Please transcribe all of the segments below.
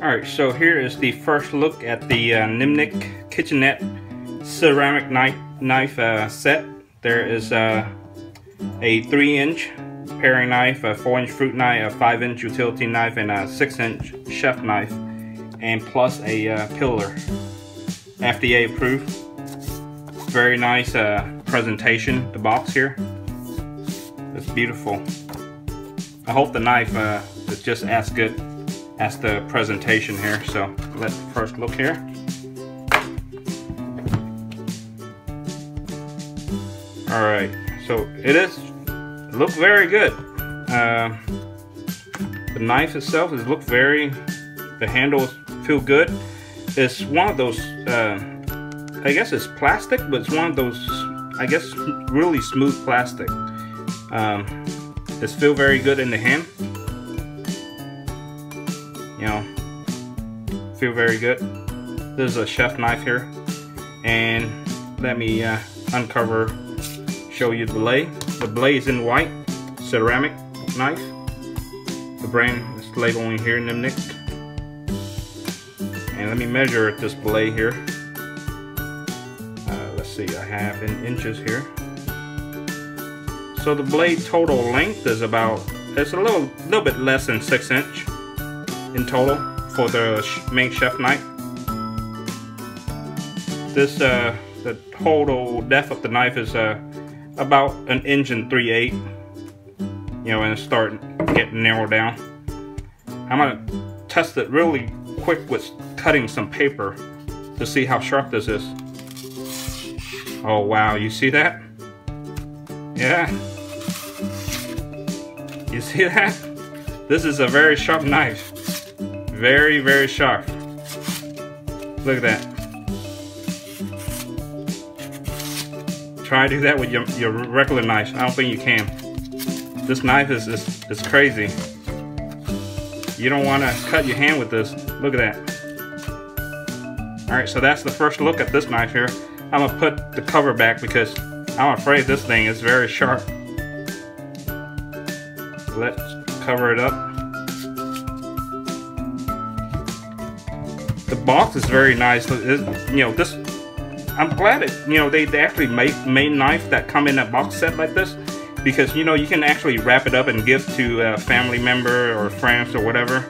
Alright, so here is the first look at the Nimnik kitchenette ceramic knife set. There is a 3-inch paring knife, a 4-inch fruit knife, a 5-inch utility knife, and a 6-inch chef knife, and plus a pillar. FDA approved. Very nice presentation, the box here. It's beautiful. I hope the knife is just as good as the presentation here. So let's first look here. Alright, so it looks very good. The knife itself the handles feel good. It's one of those, I guess it's plastic, but it's one of those, I guess, really smooth plastic. It feels very good in the hand. You know, feel very good. This is a chef knife here, and let me uncover, show you the blade. The blade is in white, ceramic knife. The brand is labeling here, Nimnik. And let me measure this blade here. Let's see, I have in inches here. So the blade total length is about, it's a little bit less than 6 inch in total for the main chef knife. This the total depth of the knife is about 1 inch and 3/8. You know, and it's starting getting narrowed down. I'm gonna test it really quick with cutting some paper to see how sharp this is. Oh wow, you see that? Yeah. You see that? This is a very sharp knife. Very, very sharp. Look at that. Try to do that with your regular knife. I don't think you can. This knife is crazy. You don't want to cut your hand with this. Look at that. Alright, so that's the first look at this knife here. I'm going to put the cover back because I'm afraid this thing is very sharp. Let's cover it up. The box is very nice. You know, this, I'm glad it, you know, they actually made knife that come in a box set like this, because, you know, you can actually wrap it up and give to a family member or friends or whatever.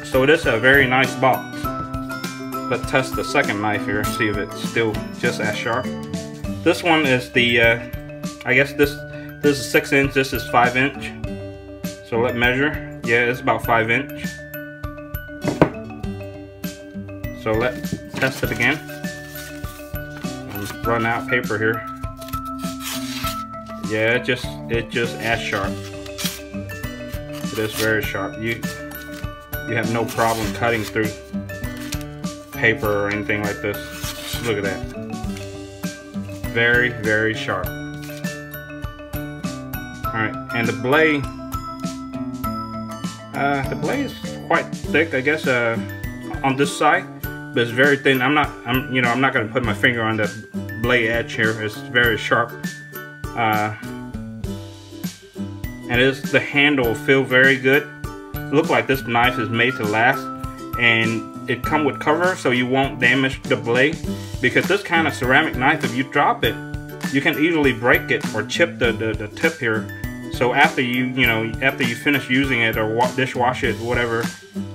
So it is a very nice box. Let's test the second knife here, see if it's still just as sharp. This one is the, I guess this is 6 inch, this is 5 inch. So let's measure. Yeah, it's about 5 inch. So let's test it again. I'm running out of paper here. Yeah, it just as sharp. It is very sharp. You have no problem cutting through paper or anything like this. Look at that. Very, very sharp. Alright, and the blade is quite thick, I guess, on this side, but it's very thin. I'm not going to put my finger on the blade edge here. It's very sharp. And the handle feel very good. Look like this knife is made to last, and it come with cover so you won't damage the blade, because this kind of ceramic knife, if you drop it, you can easily break it or chip the tip here. So after you finish using it or dishwash it, whatever,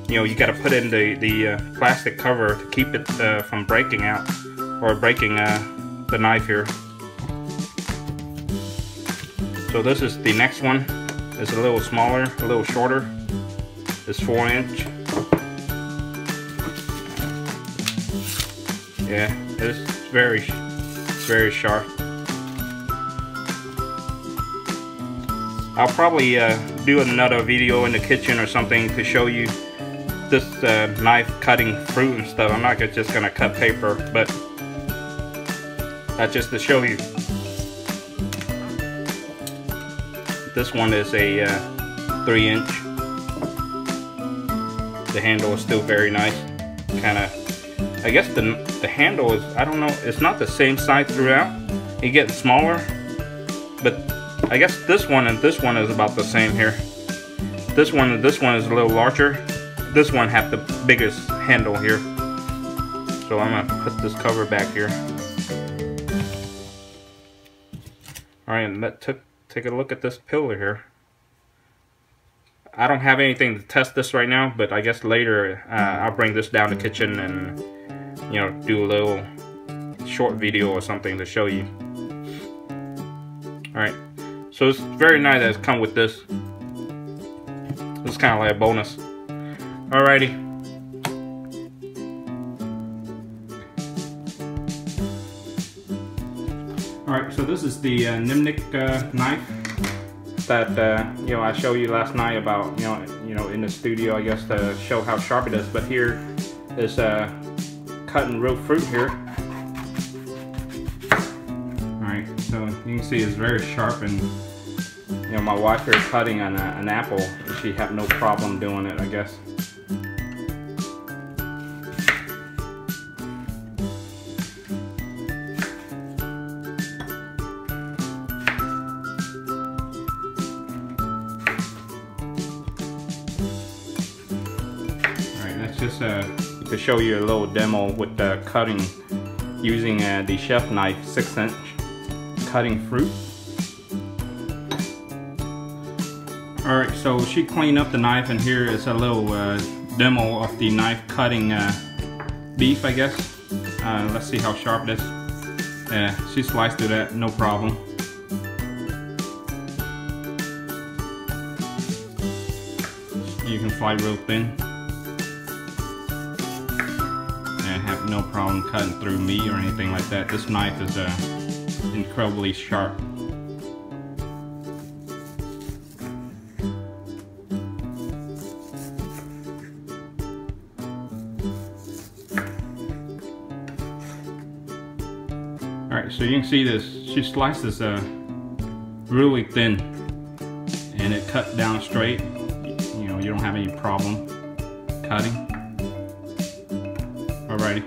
you got to put in the plastic cover to keep it from breaking out or breaking the knife here. So this is the next one. It's a little smaller, a little shorter. It's 4 inch. Yeah, it's very, very sharp. I'll probably do another video in the kitchen or something to show you this knife cutting fruit and stuff. I'm not just gonna cut paper, but that's just to show you. This one is a 3 inch. The handle is still very nice. Kind of, I guess the handle is, I don't know, it's not the same size throughout. It gets smaller, but I guess this one and this one is about the same here. This one is a little larger. this one have the biggest handle here. So I'm gonna put this cover back here. Alright, and take a look at this pillar here. I don't have anything to test this right now, but I guess later I'll bring this down to the kitchen and, you know, do a little short video or something to show you. Alright, so it's very nice that it's come with this. It's kind of like a bonus. Alrighty. Alright, so this is the Nimnik knife that you know, I showed you last night about, you know in the studio, I guess, to show how sharp it is. But here is cutting real fruit here. Alright, so you can see it's very sharp, and you know, my wife here is cutting an apple, and she had no problem doing it, I guess. Just to show you a little demo with cutting using the chef knife, 6-inch, cutting fruit. Alright, so she cleaned up the knife, and here is a little demo of the knife cutting beef, I guess. Let's see how sharp it is. She sliced through that, no problem. You can slice real thin. Have no problem cutting through meat or anything like that. This knife is incredibly sharp. Alright, so you can see this. She sliced this really thin, and it cut down straight. You know, you don't have any problem cutting. Alrighty.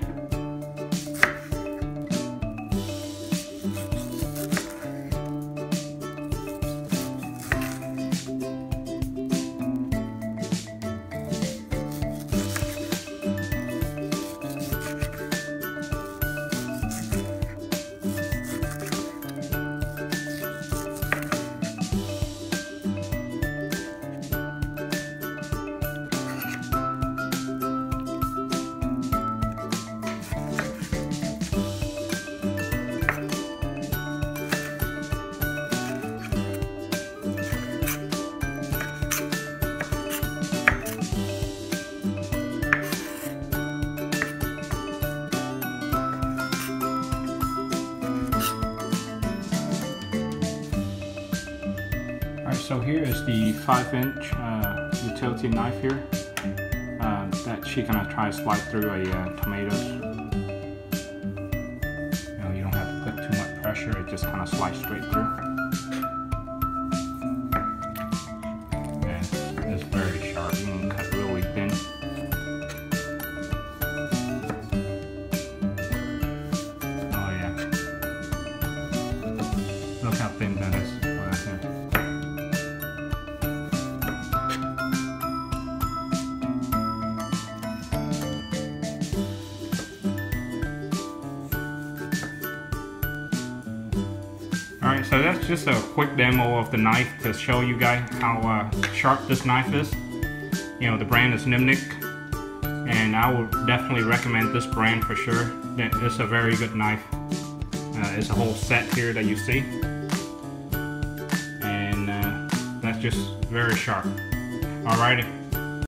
So here is the 5-inch utility knife here that she gonna try to slide through tomatoes. You know, you don't have to put too much pressure; it just kind of slides straight through. And it's very sharp. You can cut really thin. Oh yeah! Look how thin that is. Alright, so that's just a quick demo of the knife to show you guys how sharp this knife is. You know, the brand is Nimnik, and I would definitely recommend this brand for sure. It's a very good knife. It's a whole set here that you see, and that's just very sharp. Alrighty.